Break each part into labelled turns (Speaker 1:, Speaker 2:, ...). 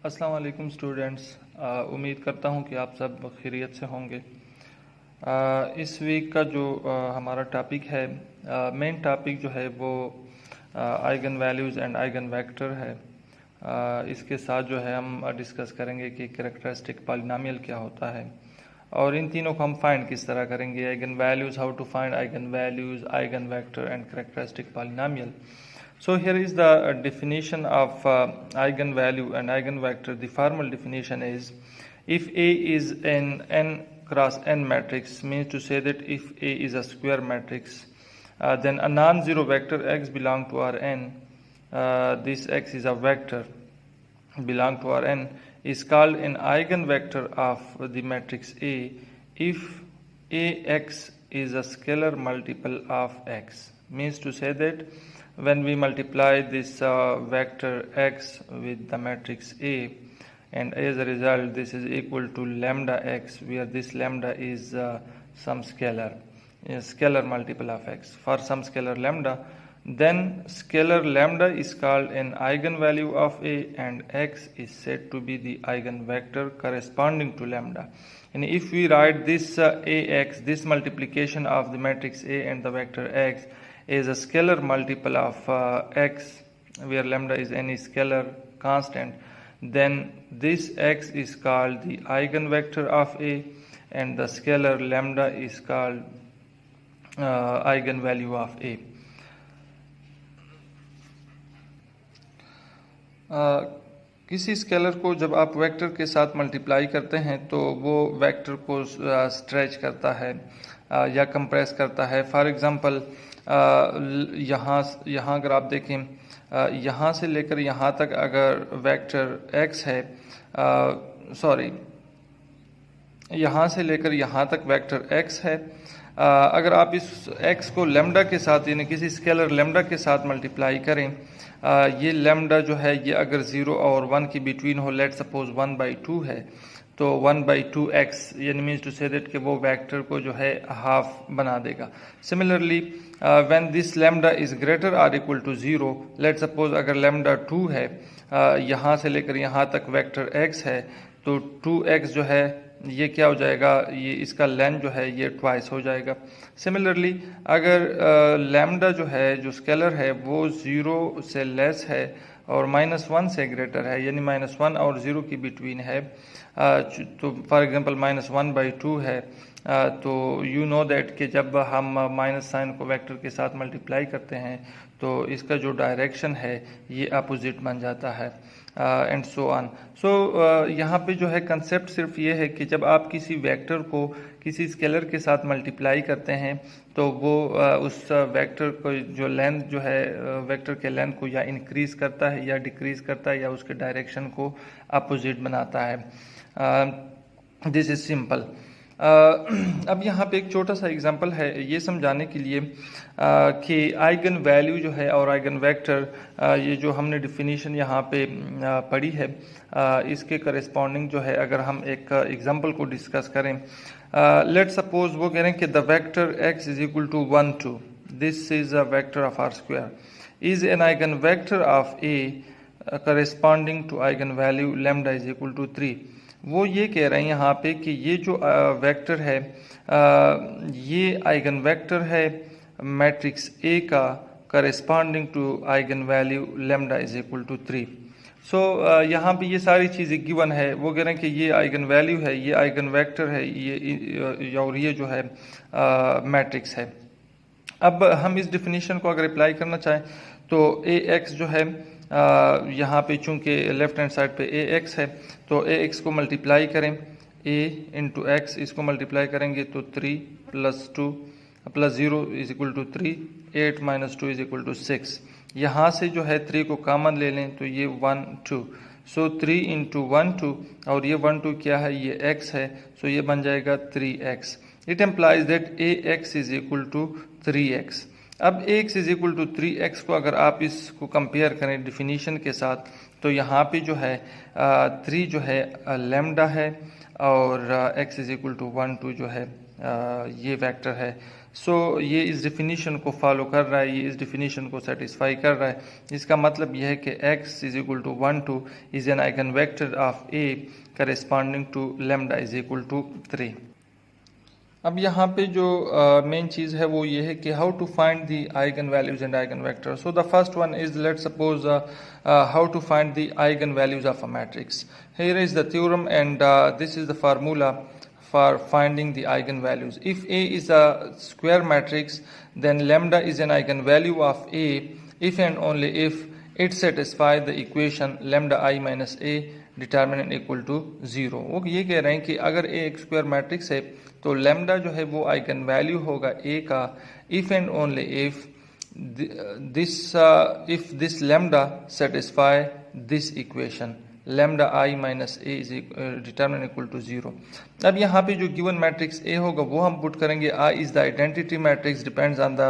Speaker 1: अस्सलाम वालेकुम स्टूडेंट्स। उम्मीद करता हूँ कि आप सब खैरियत से होंगे। इस वीक का जो हमारा टॉपिक है, मेन टॉपिक जो है वो eigen values and eigenvector है। इसके साथ जो है हम डिस्कस करेंगे कि कैरेक्टरिस्टिक पॉलिनोमियल क्या होता है और इन तीनों को हम फाइंड किस तरह करेंगे। Eigenvalues, how to find eigenvalues, eigenvector and characteristic polynomial. So here is the definition of eigenvalue and eigenvector. The formal definition is, if A is an n cross n matrix, means to say that if A is a square matrix, then a non-zero vector x belong to Rn. This x is a vector belong to Rn is called an eigenvector of the matrix A if Ax is a scalar multiple of x. Means to say that when we multiply this vector x with the matrix A, and as a result this is equal to lambda x, where this lambda is some scalar, a scalar multiple of x. For some scalar lambda, then scalar lambda is called an eigenvalue of A, and x is said to be the eigenvector corresponding to lambda. And if we write this Ax, this multiplication of the matrix A and the vector x, is a scalar multiple of x, where lambda is any scalar constant, then this x is called the eigenvector of A, and the scalar lambda is called eigenvalue of A. किसी scalar को जब आप vector के साथ multiply करते हैं तो वो वेक्टर को स्ट्रेच करता है या कंप्रेस करता है. फॉर एग्जांपल यहाँ अगर आप देखें, यहाँ से लेकर यहाँ तक अगर वेक्टर x है, यहाँ से लेकर यहाँ तक वेक्टर x है, अगर आप इस x को लेमडा के साथ यानी किसी स्केलर लेमडा के साथ मल्टीप्लाई करें, ये लेमडा जो है ये अगर 0 और 1 की बिटवीन हो, लेट सपोज 1/2 है, तो 1/2x यानी मीन्स टू से दैट कि वो वेक्टर को जो है हाफ बना देगा. Similarly when this lambda is greater or equal to 0, let suppose अगर लेमडा 2 है, यहाँ से लेकर यहाँ तक वेक्टर x है, तो 2x जो है ये क्या हो जाएगा, ये इसका लेंथ जो है ये ट्वाइस हो जाएगा. सिमिलरली अगर लैम्डा जो है जो स्केलर है वो 0 से लेस है और -1 से ग्रेटर है, यानी -1 और 0 की बिटवीन है, तो फॉर एग्जांपल -1/2 है, तो यू नो दैट कि जब हम माइनस साइन को वेक्टर के साथ मल्टीप्लाई करते हैं तो इसका जो डायरेक्शन है ये अपोजिट बन जाता है, एंड सो ऑन. सो यहाँ पे जो है कंसेप्ट सिर्फ ये है कि जब आप किसी वेक्टर को किसी स्केलर के साथ मल्टीप्लाई करते हैं तो वो उस वेक्टर को जो लेंथ जो है वेक्टर के लेंथ को या इंक्रीज करता है या डिक्रीज करता है या उसके डायरेक्शन को अपोजिट बनाता है. This is simple. अब यहाँ पे एक छोटा सा एग्जांपल है ये समझाने के लिए कि आइगन वैल्यू जो है और आइगन वेक्टर, ये जो हमने डिफिनीशन यहाँ पे पढ़ी है, इसके करस्पॉन्डिंग जो है अगर हम एक एग्जांपल को डिस्कस करें, लेट सपोज वो कह रहे हैं कि the vector x is equal to 1 2, this is a vector of R square, is an eigenvector of a corresponding to eigenvalue lambda is equal to 3. वो ये कह रहे हैं यहाँ पे कि ये जो वेक्टर है ये आइगन वेक्टर है मैट्रिक्स A का corresponding to eigenvalue lambda is equal to 3. So यहाँ पे ये सारी चीज़ें गिवन है. वो कह रहे हैं कि ये आइगन वैल्यू है, ये आइगन वेक्टर है, ये और ये जो है मैट्रिक्स है. अब हम इस डिफिनीशन को अगर अप्लाई करना चाहें तो Ax जो है यहाँ पे चूंकि लेफ्ट हैंड साइड पे Ax है तो Ax को मल्टीप्लाई करें, A इंटू एक्स, इसको मल्टीप्लाई करेंगे तो 3 + 2 + 0 is equal to 3, 8 - 2 is equal to 6. यहाँ से जो है 3 को कॉमन ले लें तो ये 1 2, सो 3 × 1 2, और ये 1 2 क्या है, ये x है, सो ये बन जाएगा 3x. It implies that Ax is equal to 3x. अब Ax is equal to 3x को अगर आप इसको कंपेयर करें डिफिनीशन के साथ तो यहाँ पे जो है 3 जो है लैम्डा है और x इज इक्वल टू 1 2 जो है ये वेक्टर है। सो ये इस डिफिनीशन को फॉलो कर रहा है, ये इस डिफिनीशन को सेटिस्फाई कर रहा है। इसका मतलब यह है कि x is equal to 1 2 is an eigenvector of a corresponding to lambda is equal to 3। अब यहाँ पे जो मेन चीज़ है वो ये है कि how to find the eigenvalues and eigenvector. So the first one is let suppose how to find the eigenvalues of a matrix. Here is the theorem and this is the formula for finding the eigenvalues. If A is a square matrix, then lambda is an eigenvalue of A if and only if it satisfies the equation lambda I minus A determinant equal to 0. वो ये कह रहे हैं कि अगर A एक square matrix है तो lambda जो है वो आइगन वैल्यू होगा A का if and only if this lambda satisfy this equation lambda I minus A is determinant equal to 0. अब यहाँ पे जो गिवन मैट्रिक्स A होगा वो हम पुट करेंगे। I is the identity matrix depends on the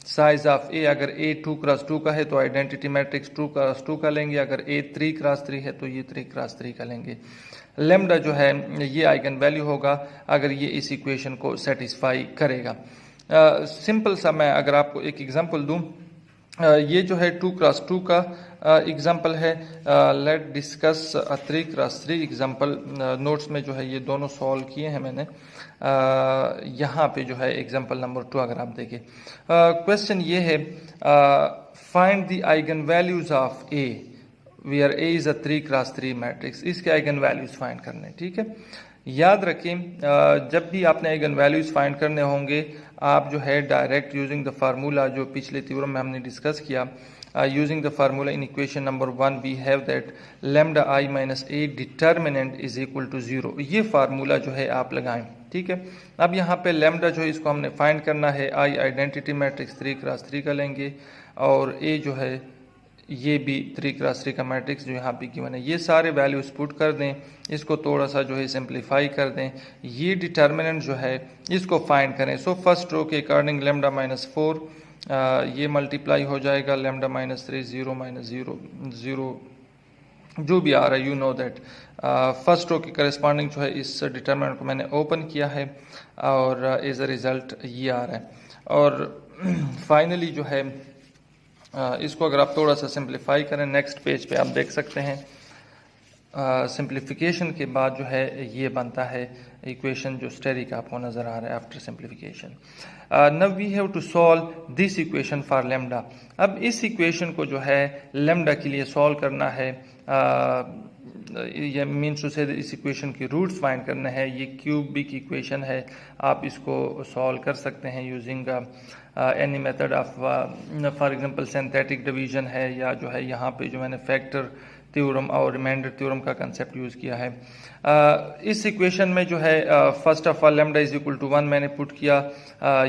Speaker 1: size of A। अगर A 2 cross 2 का है तो आइडेंटिटी मैट्रिक्स 2 क्रॉस 2 का लेंगे, अगर A 3 क्रॉस 3 है तो ये 3 क्रॉस 3 का लेंगे। लैम्डा जो है ये आइगन वैल्यू होगा अगर ये इस इक्वेशन को सेटिस्फाई करेगा। सिंपल सा मैं अगर आपको एक एग्जांपल दूं, ये जो है 2 क्रॉस 2 का एग्जाम्पल है। Let discuss 3 cross 3 example. Notes में जो है ये दोनों सॉल्व किए हैं मैंने। यहाँ पे जो है एग्जाम्पल नंबर 2 अगर आप देखें, क्वेश्चन ये है find the eigenvalues of A where A is a 3 cross 3 matrix. इसके आइगन वैल्यूज फाइंड करने, ठीक है। याद रखें जब भी आपने आइगन वैल्यूज फाइंड करने होंगे आप जो है डायरेक्ट यूजिंग द फार्मूला जो पिछले थ्योरम में हमने डिस्कस किया, using the formula in equation number 1 we have that lambda I minus A determinant is equal to 0। ये फार्मूला जो है आप लगाएं, ठीक है। अब यहाँ पे लैम्डा जो है इसको हमने फाइंड करना है। I आइडेंटिटी मैट्रिक्स 3 क्रॉस 3 का लेंगे और A जो है ये भी 3 क्रॉस 3 का मैट्रिक्स जो यहाँ पे गिवन है। ये सारे वैल्यूज पुट कर दें, इसको थोड़ा सा जो है सिंप्लीफाई कर दें, ये डिटर्मिनेंट जो है इसको फाइंड करें। सो फर्स्ट रो के अकॉर्डिंग लैम्डा माइनस 4 ये मल्टीप्लाई हो जाएगा लैम्डा माइनस 3 0 माइनस 0 0 जो भी आ रहा है, you know that. First row के करस्पॉन्डिंग जो है इस डिटर्मिनेंट को मैंने ओपन किया है और एज अ रिजल्ट ये आ रहा है। और फाइनली जो है इसको अगर आप थोड़ा सा सिंप्लीफाई करें, नेक्स्ट पेज पे आप देख सकते हैं सिंप्लीफिकेशन के बाद जो है ये बनता है इक्वेशन जो स्टेरिक आपको नज़र आ रहा है after simplification. Now we have to solve this equation for lambda. अब इस इक्वेशन को जो है लैम्डा के लिए सॉल्व करना है, ये मीन्स टू से इस इक्वेशन की रूट्स फाइंड करना है। ये क्यूबिक इक्वेशन है, आप इसको सॉल्व कर सकते हैं using any method of for example synthetic division है, या जो है यहाँ पे जो मैंने फैक्टर थ्योरम और रिमाइंडर थ्योरम का कंसेप्ट यूज़ किया है। इस इक्वेशन में जो है first of all lambda is equal to 1 मैंने पुट किया,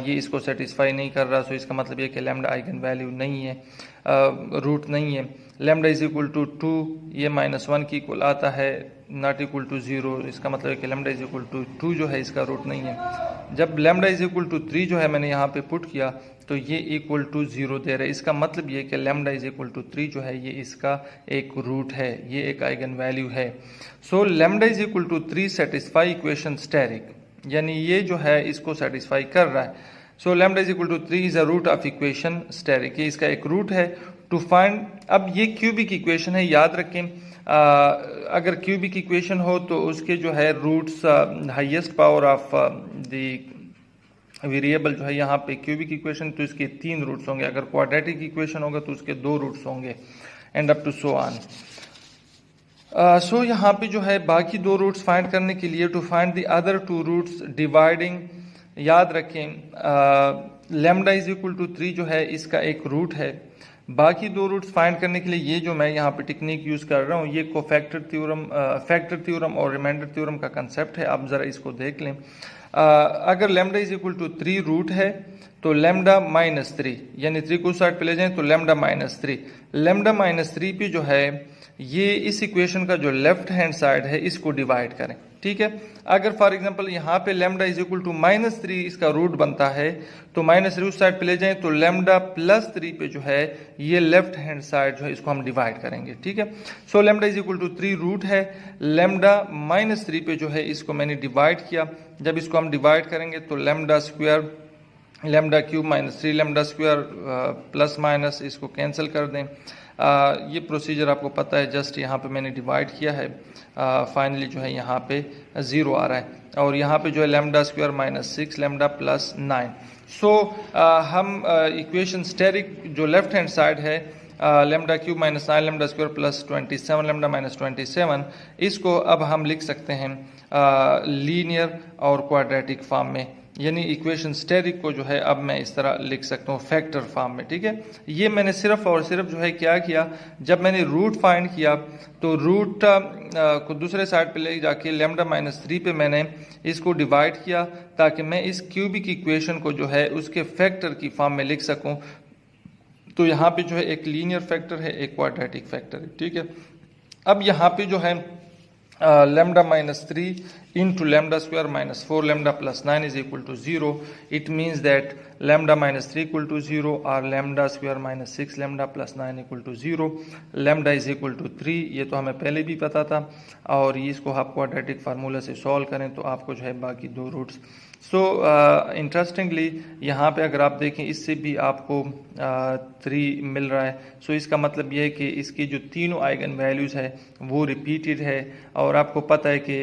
Speaker 1: ये इसको सेटिस्फाई नहीं कर रहा, सो इसका मतलब ये कि लैम्डा आइगन वैल्यू नहीं है, रूट नहीं है। लैम्डा इज इक्वल टू 2 ये -1 की इक्वल आता है, नॉट इक्वल टू 0, इसका मतलब है कि लैम्डा इज इक्वल टू 2 जो है इसका रूट नहीं है। जब लैम्डा इज इक्वल टू 3 जो है मैंने यहाँ पे पुट किया तो ये इक्वल टू 0 दे रहा है। इसका मतलब ये कि लैम्डा इज इक्वल टू 3 जो है ये इसका एक रूट है, ये एक आइगन वैल्यू है। So lambda is equal to 3 satisfy equation steric, यानी ये जो है इसको सेटिस्फाई कर रहा है। So lambda is equal to 3 is a root of equation steric, ये इसका एक रूट है टू फाइंड। अब ये क्यूबिक इक्वेशन है, याद रखें अगर क्यूबिक इक्वेशन हो तो उसके जो है roots highest power of the variable जो है यहाँ पे क्यूबिक इक्वेशन तो इसके 3 रूट्स होंगे, अगर क्वाड्रेटिक इक्वेशन होगा तो उसके 2 रूट्स होंगे and up to so on. So यहाँ पे जो है बाकी 2 रूट्स फाइंड करने के लिए to find the other 2 roots dividing, याद रखें लैम्डा इज इक्वल टू 3 जो है इसका एक रूट है। बाकी 2 रूट्स फाइंड करने के लिए ये जो मैं यहाँ पे टेक्निक यूज़ कर रहा हूँ ये कोफैक्टर थ्योरम, फैक्टर थ्योरम और रिमाइंडर थ्योरम का कंसेप्ट है, आप ज़रा इसको देख लें। अगर lambda is equal to 3 root है तो लैम्डा माइनस 3, यानी 3 को साइड पे ले जाएं तो लैम्डा माइनस 3, लैम्डा माइनस 3 पे जो है ये इस इक्वेशन का जो लेफ्ट हैंड साइड है इसको डिवाइड करें, ठीक है। अगर फॉर एग्जांपल यहाँ पे लैम्डा इज इक्वल टू -3 इसका रूट बनता है, तो -3 उस साइड पे ले जाएं तो लैम्डा +3 पे जो है ये लेफ्ट हैंड साइड जो है इसको हम डिवाइड करेंगे, ठीक है। So lambda is equal to 3 root है, लैम्डा -3 पे जो है इसको मैंने डिवाइड किया। जब इसको हम डिवाइड करेंगे तो lambda square lambda cube -3 lambda square plus minus इसको कैंसिल कर दें। ये प्रोसीजर आपको पता है, जस्ट यहाँ पे मैंने डिवाइड किया है, फाइनली जो है यहाँ पे 0 आ रहा है, और यहाँ पे जो है लैम्डा स्क्वायर -6 लैम्डा प्लस 9। सो हम इक्वेशन स्टेरिक जो लेफ्ट हैंड साइड है lambda cube -9 lambda square plus 27 lambda -27, इसको अब हम लिख सकते हैं लीनियर और क्वाड्रेटिक फॉर्म में, यानी इक्वेशन स्टेरिक को जो है अब मैं इस तरह लिख सकता हूँ फैक्टर फॉर्म में, ठीक है। ये मैंने सिर्फ और सिर्फ जो है क्या किया, जब मैंने रूट फाइंड किया तो रूट को दूसरे साइड पे ले जाके लैम्डा -3 पे मैंने इसको डिवाइड किया, ताकि मैं इस क्यूबिक इक्वेशन को जो है उसके फैक्टर की फॉर्म में लिख सकूँ। तो यहाँ पे जो है एक लीनियर फैक्टर है, एक क्वाड्रेटिक फैक्टर है, ठीक है। अब यहाँ पे जो है lambda -3 into lambda square -4 lambda plus 9 is equal to 0. It means that lambda -3 equal to 0 or lambda square -6 lambda plus 9 equal to 0. lambda is equal to 3, ये तो हमें पहले भी पता था, और ये इसको आप क्वाड्रेटिक फार्मूला से सॉल्व करें तो आपको जो है बाकी दो रूट्स। सो इंटरेस्टिंगली यहाँ पे अगर आप देखें इससे भी आपको 3 मिल रहा है। सो इसका मतलब ये है कि इसकी जो तीनों आइगन वैल्यूज़ है वो रिपीटेड है, और आपको पता है कि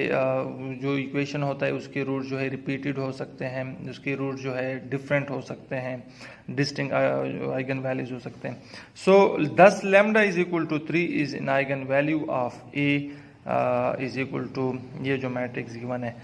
Speaker 1: जो इक्वेशन होता है उसके रूट जो है रिपीटेड हो सकते हैं, उसके रूट जो है डिफरेंट हो सकते हैं, डिस्टिंक्ट आइगन वैल्यूज हो सकते हैं। So 10 lambda is equal to 3 is an eigenvalue of A is equal to ये जो मैट्रिक्स गिवन है।